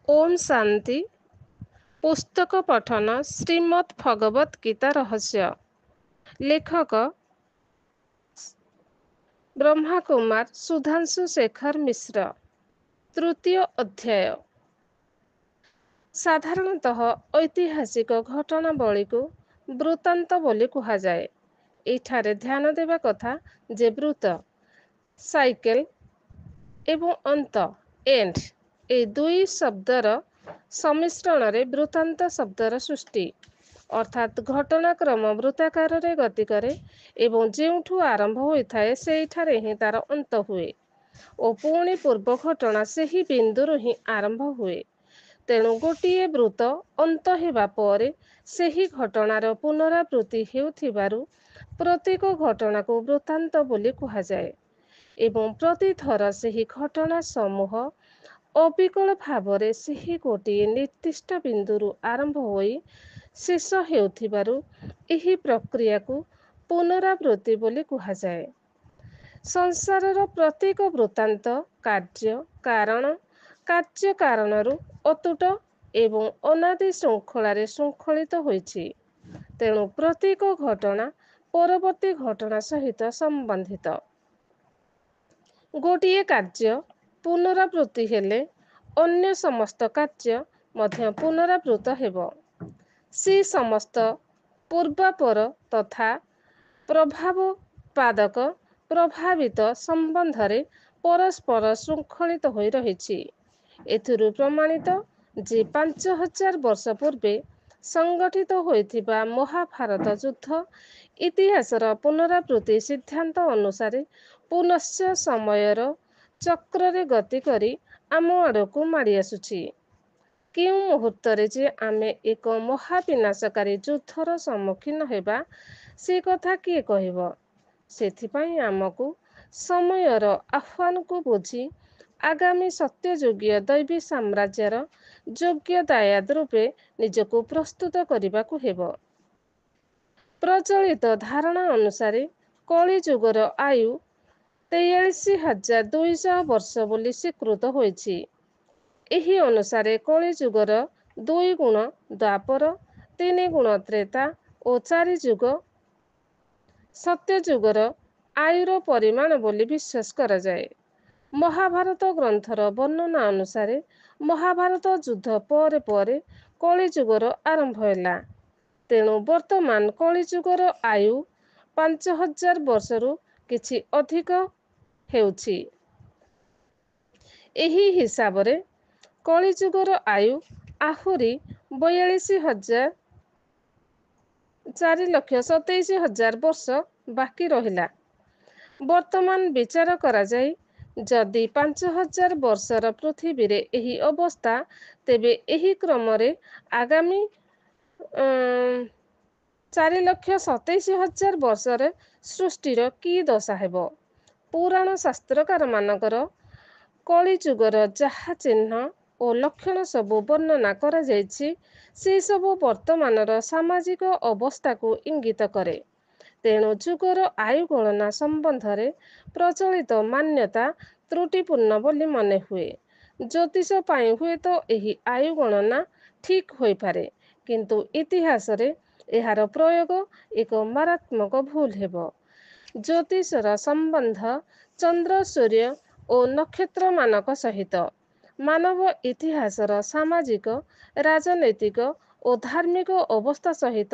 ओम शांति। पुस्तक पठन श्रीमद् भगवत गीता रहस्य। लेखक ब्रह्मा कुमार सुधांशु शेखर मिश्र। तृतीय अध्याय। साधारणतः ऐतिहासिक घटनावली को वृत्तांत बोली कुहाଯାଏ। एठारे ध्यान देवा कथा जे वृत्त साइकेल एवं अंत एंड ए दुई शब्दर सम्मिश्रणरे वृत्तांत शब्दर सृष्टि अर्थात घटनाक्रम वृत्ताकार गति करे एवं जेउठू आरंभ होइथाए सेठारे ही तार अंत हुए और पुणी पूर्व घटना सेही बिंदुरु ही आरंभ हुए। तेणु गोटिए वृत्त अंत हेबा परे सेही घटनार पुनरावृत्ति हेउथिबारु प्रत्येक घटना को वृत्तांत बोली कुहाଯାଏ एवं प्रति थर सेही घटना समूह अविकल भावरे सेही गोटिए निर्दिष्ट बिंदुरु आरंभ होई शेष हेउथिबारु एही प्रक्रिया को पुनरावृत्ति बोली कुहाଯାଏ। संसारर प्रत्येक वृत्तांत कार्य कारणरू अतुट एवं अनादि श्रृंखलार श्रृंखलित होइछि। तेणु प्रत्येक घटना परवर्ती घटना सहित संबंधित। गोटिए कार्य पुनरावृत्ति हेले अन्य समस्त कार्य मध्य पुनरावृत्त हेब। सी समस्त पूर्वापर तथा प्रभावोत्पादक प्रभावित संबंधरे परस्पर श्रृंखलित होई रहिछि। एथिरु प्रमाणित जे 5000 वर्ष पूर्वे संगठित होइथिबा महाभारत युद्ध इतिहासर पुनरावृत्ति सिद्धांत अनुसारे पुनश्च समयर चक्ରରେ गति करी आम आड़कू माड़ी आसुछि। केउं मुहूर्त्तरे जे आमे एक महाविनाशकारी युद्धर सम्मुखीन हेबा से कथा किए कहिब। सेथिपाई आमकू समयर आह्वान को बुझी आगामी सत्ययुगीय दैवी साम्राज्यर योग्य दायाद रूपे निजको प्रस्तुत करने हेब। प्रचलित धारणा अनुसारे कली युगर आयु 43,200 वर्ष बोली स्वीकृत होइछि। एही अनुसारे कली युगर 2 गुण द्वापर 3 गुण त्रेता और 4 युग सत्य युगर आयुर परिमाण बोली विश्वास करा जाए। महाभारत ग्रंथर वर्णना अनुसारे महाभारत युद्ध परे परे कली युगर आरंभ हैला। तेणु वर्तमान कली युगर आयु 5000 वर्षरु किछि अधिक हेउछि। एही हिसाबरे कली युगर आयु आहुरी 4,27,000 वर्ष बाकी रहिला। वर्तमान विचार करा जाई जदि 5000 वर्षर पृथ्वी रे एही अवस्था तेबे एही क्रमरे आगामी 4,27,000 वर्षरे सृष्टिर की दशा हेब। पुराण शास्त्रकार मानकर कली युगर जहा चिन्ह और लक्षण सबु वर्णना करा जाइछि से सबु वर्तमानर सामाजिक अवस्था को इंगित करे। तेणु युगर आयु गणना संबंधरे प्रचलित मान्यता त्रुटिपूर्ण बोली मने हुए। ज्योतिष पाई हुए तो एही आयु गणना ठीक होई पारे, किंतु इतिहास रे एहार प्रयोग एक मारात्मक भूल हेब। ज्योतिषर संबंध चंद्र सूर्य और नक्षत्र मानक सहित मानव इतिहासर सामाजिक राजनैतिक और धार्मिक अवस्था सहित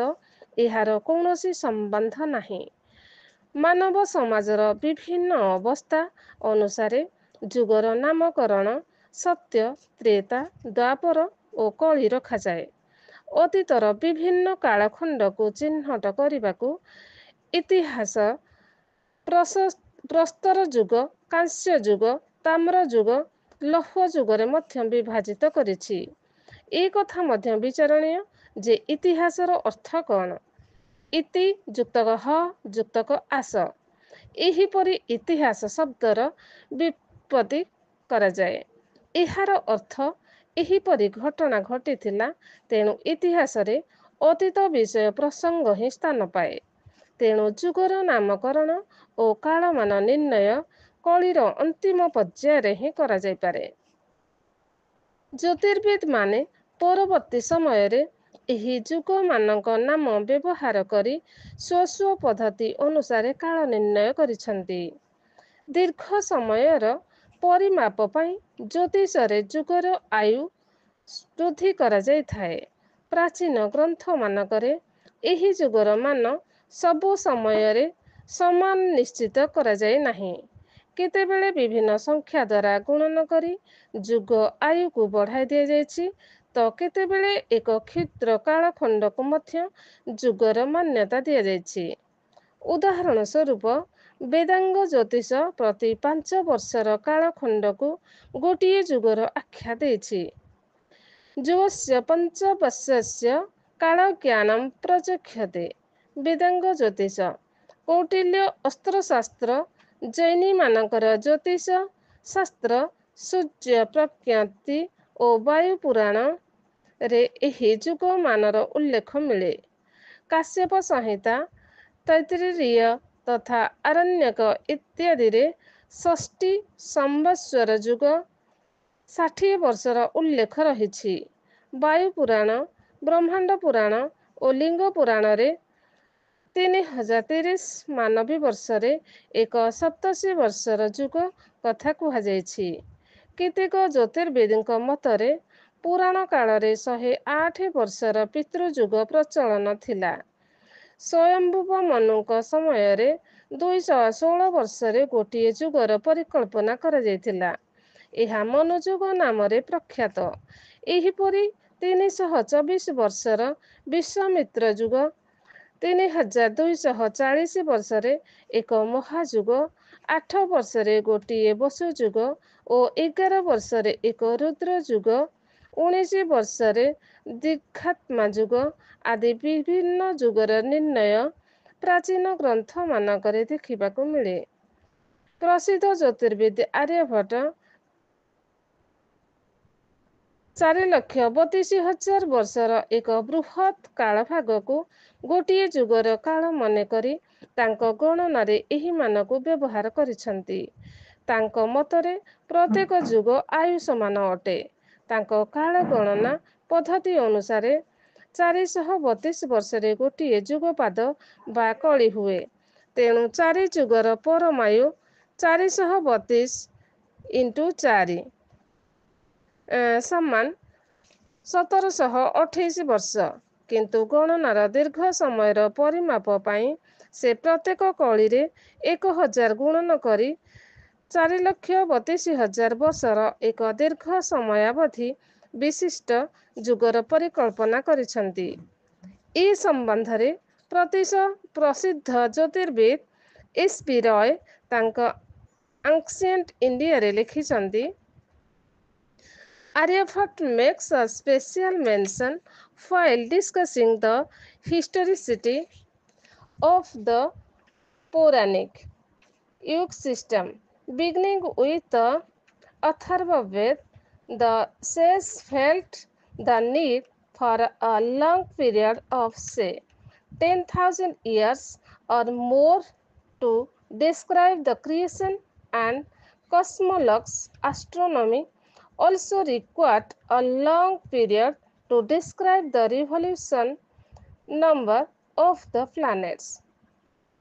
एहार कौनसी संबंध नाही। मानव समाजर विभिन्न अवस्था अनुसारे युगर नामकरण सत्य त्रेता द्वापर और कली रखा जाए। अतीतर विभिन्न कालखंड को चिन्हट करने इतिहास प्रस्तर युग कांस्य युग ताम्र युग लौह युगरे मध्य विभाजित करिछि। ए कथा मध्य विचारणीय जे इतिहासर अर्थ कौन। इति युक्तक ह युक्तक आस एहीपरि इतिहास शब्दर व्युत्पत्ति करा जाए। एहार अर्थ एहीपरि घटना घटिथिला, तेणु इतिहास रे अतीत विषय प्रसंग ही स्थान पाए। तेणु युगर नामकरण और कालमान निर्णय कलीर अंतिम पर्यायर ही करा जाय पारे। ଜ୍ୟୋତିର୍ବିଦ୍ ମାନେ ପରବର୍ତ୍ତୀ ସମୟରେ ଏହି ଯୁଗମାନଙ୍କ ନାମ ବ୍ୟବହାର କରି ସ୍ୱ ପଦ୍ଧତି ଅନୁସାରେ କାଳ ନିର୍ଣ୍ଣୟ କରିଛନ୍ତି। ଦୀର୍ଘ ସମୟର ପରିମାପ ପାଇଁ ଜ୍ୟୋତିଷରେ ଯୁଗର ଆୟୁ ବୃଦ୍ଧି କରାଯାଇଥାଏ। ପ୍ରାଚୀନ ଗ୍ରନ୍ଥମାନଙ୍କରେ ଏହି ଯୁଗର ମାନ ସବୁ ସମୟରେ ସମାନ ନିଶ୍ଚିତ କରାଯାଇ ନାହିଁ। କେତେବେଳେ ବିଭିନ୍ନ ସଂଖ୍ୟା ଦ୍ୱାରା ଗୁଣନ କରି ଯୁଗ ଆୟୁକୁ ବଢ଼ାଇ ଦିଆଯାଇଛି ତ କେତେବେଳେ ଏକ କ୍ଷୁଦ୍ର କାଳଖଣ୍ଡକୁ ମଧ୍ୟ ଯୁଗର ମାନ୍ୟତା ଦିଆଯାଇଛି। ଉଦାହରଣ ସ୍ୱରୂପ ବେଦାଙ୍ଗ ଜ୍ୟୋତିଷ ପ୍ରତି 5 ବର୍ଷର କାଳଖଣ୍ଡକୁ ଗୋଟିଏ ଯୁଗର ଆଖ୍ୟା ଦେଇଛି। ଯୁଗସ୍ୟ ପଞ୍ଚବର୍ଷସ୍ୟ କାଳଜ୍ଞାନମ୍ ପ୍ରଚକ୍ଷତେ। ବେଦାଙ୍ଗ ଜ୍ୟୋତିଷ। କୌଟିଲ୍ୟ ଅସ୍ତ୍ରଶାସ୍ତ୍ର ଜୈନୀମାନଙ୍କର ଜ୍ୟୋତିଷ ଶାସ୍ତ୍ର ସୂର୍ଯ୍ୟ ପ୍ରଜ୍ଞପ୍ତି ଓ ବାୟୁ ପୁରାଣରେ ଏହି ଯୁଗମାନର ଉଲ୍ଲେଖ ମିଳେ। କାଶ୍ୟପ ସଂହିତା, ତୈତ୍ତିରୀୟ ତଥା ଆରଣ୍ୟକ ଇତ୍ୟାଦିରେ 6ଟି ସମ୍ବତ୍ସର ଯୁଗ 60 ବର୍ଷର ଉଲ୍ଲେଖ ରହିଛି। ବାୟୁ ପୁରାଣ, ବ୍ରହ୍ମାଣ୍ଡ ପୁରାଣ ଓ ଲିଙ୍ଗ ପୁରାଣରେ 3030 ମାନବୀ ବର୍ଷରେ ଏକ 87 ବର୍ଷର ଯୁଗ କଥା କୁହାଯାଇଛି। କେତେକ ଜ୍ୟୋତିର୍ବିଦଙ୍କ ମତରେ ପୁରାଣ କାଳରେ 108 ବର୍ଷର ପିତୃଯୁଗ ପ୍ରଚଳନ ଥିଲା। ସ୍ୱୟଂଭୁବ ମନୁଙ୍କ ସମୟରେ 216 ବର୍ଷରେ ଗୋଟିଏ ଯୁଗର ପରିକଳ୍ପନା କରାଯାଇଥିଲା। ଏହା ମନୁଯୁଗ ନାମରେ ପ୍ରଖ୍ୟାତ। ଏହିପରି 324 ବର୍ଷର ବିଶ୍ୱାମିତ୍ର ଯୁଗ, 3240 ବର୍ଷରେ ଏକ ମହାଯୁଗ, 8 ବର୍ଷରେ ଗୋଟିଏ ବସୁ ଯୁଗ ଓ 11 ବର୍ଷରେ ଏକ ରୁଦ୍ର ଯୁଗ, 19 ବର୍ଷରେ ଦୀର୍ଘାତ୍ମା ଯୁଗ ଆଦି ବିଭିନ୍ନ ଯୁଗର ନିର୍ଣ୍ଣୟ ପ୍ରାଚୀନ ଗ୍ରନ୍ଥମାନଙ୍କରେ ଦେଖିବାକୁ ମିଳେ। ପ୍ରସିଦ୍ଧ ଜ୍ୟୋତିର୍ବିଦ୍ ଆର୍ଯ୍ୟଭଟ୍ଟ 4,32,000 ବର୍ଷର ଏକ ବୃହତ୍ କାଳଭାଗକୁ ଗୋଟିଏ ଯୁଗର କାଳ ମନେକରି ତାଙ୍କ ଗଣନାରେ ଏହି ମାନକୁ ବ୍ୟବହାର କରିଛନ୍ତି। ତାଙ୍କ ମତରେ ପ୍ରତ୍ୟେକ ଯୁଗ ଆୟୁ ସମାନ ଅଟେ। ତାଙ୍କ କାଳ ଗଣନା ପଦ୍ଧତି ଅନୁସାରେ 432 ବର୍ଷରେ ଗୋଟିଏ ଯୁଗପାଦ ବା କଳି ହୁଏ। ତେଣୁ 4 ଯୁଗର ପରମାୟୁ 432 × 4 ସମାନ 1728 ବର୍ଷ। କିନ୍ତୁ ଗଣନାର ଦୀର୍ଘ ସମୟର ପରିମାପ ପାଇଁ ସେ ପ୍ରତ୍ୟେକ କଳିରେ 1000 ଗୁଣନ କରି 4,32,000 ବର୍ଷର ଏକ ଦୀର୍ଘ ସମୟାବଧି ବିଶିଷ୍ଟ ଯୁଗର ପରିକଳ୍ପନା କରିଛନ୍ତି। ଏ ସମ୍ବନ୍ଧରେ ପ୍ରସିଦ୍ଧ ଜ୍ୟୋତିର୍ବିଦ୍ ଏସ୍.ପି. ରୟ ତାଙ୍କ ଆନ୍ସିଏଣ୍ଟ ଇଣ୍ଡିଆରେ ଲେଖିଛନ୍ତି, Aryabhatta makes a special mention while discussing the historicity of the Puranic Yuga system. Beginning with the Atharva Veda, the sage felt the need for a long period of, say, 10,000 years or more to describe the creation, and cosmologists astronomy also required a long period to describe the revolution number of the planets.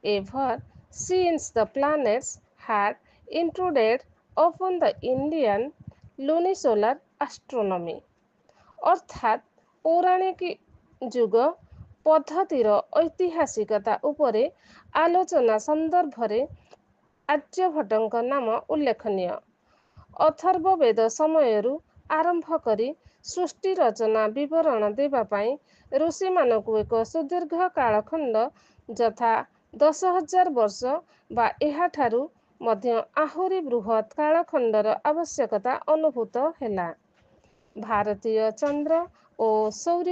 Ever since the planets had intruded upon the Indian lunisolar astronomy, ଅର୍ଥାତ୍ ପୌରାଣିକ ଯୁଗ ପଦ୍ଧତିର ଐତିହାସିକତା ଉପରେ ଆଲୋଚନା ସନ୍ଦର୍ଭରେ ଆର୍ଯ୍ୟଭଟ୍ଟଙ୍କ ନାମ ଉଲ୍ଲେଖନୀୟ। ଅଥର୍ବ ବେଦ ସମୟରୁ ଆରମ୍ଭ କରି ସୃଷ୍ଟି ରଚନା ବିବରଣ ଦେବା ପାଇଁ ଋଷିମାନଙ୍କୁ ଏକ ସୁଦୀର୍ଘ କାଳଖଣ୍ଡ ଯଥା 10,000 ବର୍ଷ ବା ଏହାଠାରୁ ମଧ୍ୟ ଆହୁରି ବୃହତ୍ କାଳଖଣ୍ଡର ଆବଶ୍ୟକତା ଅନୁଭୂତ ହେଲା। ଭାରତୀୟ ଚନ୍ଦ୍ର ଓ ସୌର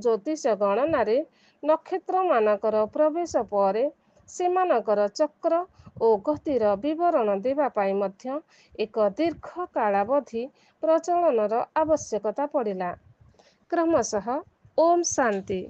ଜ୍ୟୋତିଷ ଗଣନାରେ ନକ୍ଷତ୍ରମାନଙ୍କର ପ୍ରବେଶ ପରେ ସେମାନଙ୍କର ଚକ୍ର ଓ ଗତିର ବିବରଣ ଦେବା ପାଇଁ ମଧ୍ୟ ଏକ ଦୀର୍ଘ କାଳାବଧି ପ୍ରଚଳନର ଆବଶ୍ୟକତା ପଡ଼ିଲା। କ୍ରମଶଃ ଓମ୍ ଶାନ୍ତି।